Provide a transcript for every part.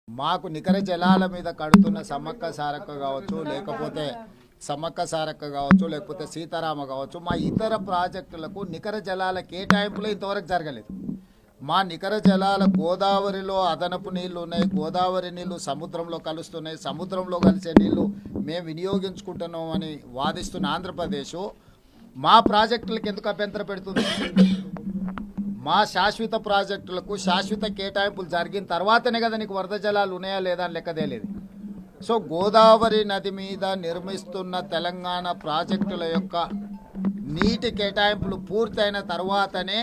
మాకు నికర జలాల మీద కడుతున్న సమ్మక్క సారక్క కావచ్చు, లేకపోతే సమ్మక్క సారక్క కావచ్చు, లేకపోతే సీతారామ కావచ్చు, మా ఇతర ప్రాజెక్టులకు నికర జలాల కేటాయింపులు ఇంతవరకు జరగలేదు. మా నికర జలాల గోదావరిలో అదనపు నీళ్లు ఉన్నాయి, గోదావరి నీళ్లు సముద్రంలో కలుస్తున్నాయి, సముద్రంలో కలిసే నీళ్లు మేము వినియోగించుకుంటున్నాం అని వాదిస్తున్న ఆంధ్రప్రదేశ్ మా ప్రాజెక్టులకు ఎందుకు అభ్యంతరం పెడుతుంది? మా శాశ్వత ప్రాజెక్టులకు శాశ్వత కేటాయింపులు జరిగిన తర్వాతనే కదా నీకు వరద జలాలు ఉన్నాయా లేదా అని లెక్కదేలేదు. సో గోదావరి నది మీద నిర్మిస్తున్న తెలంగాణ ప్రాజెక్టుల యొక్క నీటి కేటాయింపులు పూర్తయిన తర్వాతనే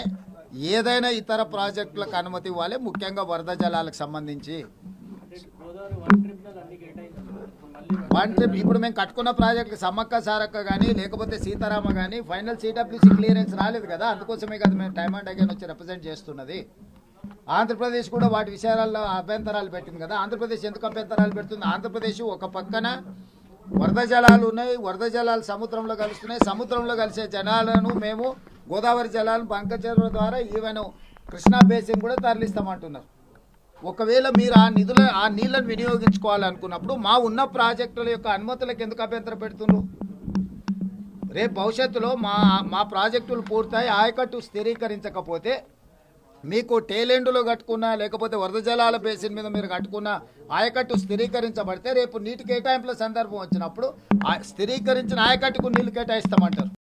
ఏదైనా ఇతర ప్రాజెక్టులకు అనుమతి ఇవ్వాలి, ముఖ్యంగా వరద జలాలకు సంబంధించి. వన్ ట్రిప్ ఇప్పుడు మేము కట్టుకున్న ప్రాజెక్టులు సమ్మక్క సారక్క కానీ లేకపోతే సీతారామ కానీ ఫైనల్ సిడబ్ల్యూసీ క్లియరెన్స్ రాలేదు కదా, అందుకోసమే కదా మేము టైమ్ అండ్ అగైన్ వచ్చి రిప్రజెంట్ చేస్తున్నది. ఆంధ్రప్రదేశ్ కూడా వాటి విషయాల్లో అభ్యంతరాలు పెట్టింది కదా. ఆంధ్రప్రదేశ్ ఎందుకు అభ్యంతరాలు పెడుతుంది? ఆంధ్రప్రదేశ్ ఒక పక్కన వరద జలాలు ఉన్నాయి, వరద జలాలు సముద్రంలో కలుస్తున్నాయి, సముద్రంలో కలిసే జలాలను మేము గోదావరి జలాలను బంకచెరువు ద్వారా ఈవెన్ కృష్ణా బేసిన్ కూడా తరలిస్తామంటున్నారు. ఒకవేళ మీరు ఆ నీళ్లను వినియోగించుకోవాలనుకున్నప్పుడు మా ఉన్న ప్రాజెక్టుల యొక్క అనుమతులకు ఎందుకు అభ్యంతరం పెడుతున్నారు? రేపు భవిష్యత్తులో మా ప్రాజెక్టులు పూర్తయి ఆయకట్టు స్థిరీకరించకపోతే మీకు టేలెండ్లో కట్టుకున్నా లేకపోతే వరద జలాల బేసిన్ మీద మీరు కట్టుకున్న ఆయకట్టు స్థిరీకరించబడితే రేపు నీటి కేటాయింపుల సందర్భం వచ్చినప్పుడు స్థిరీకరించిన ఆయకట్టుకు నీళ్లు కేటాయిస్తామంటారు.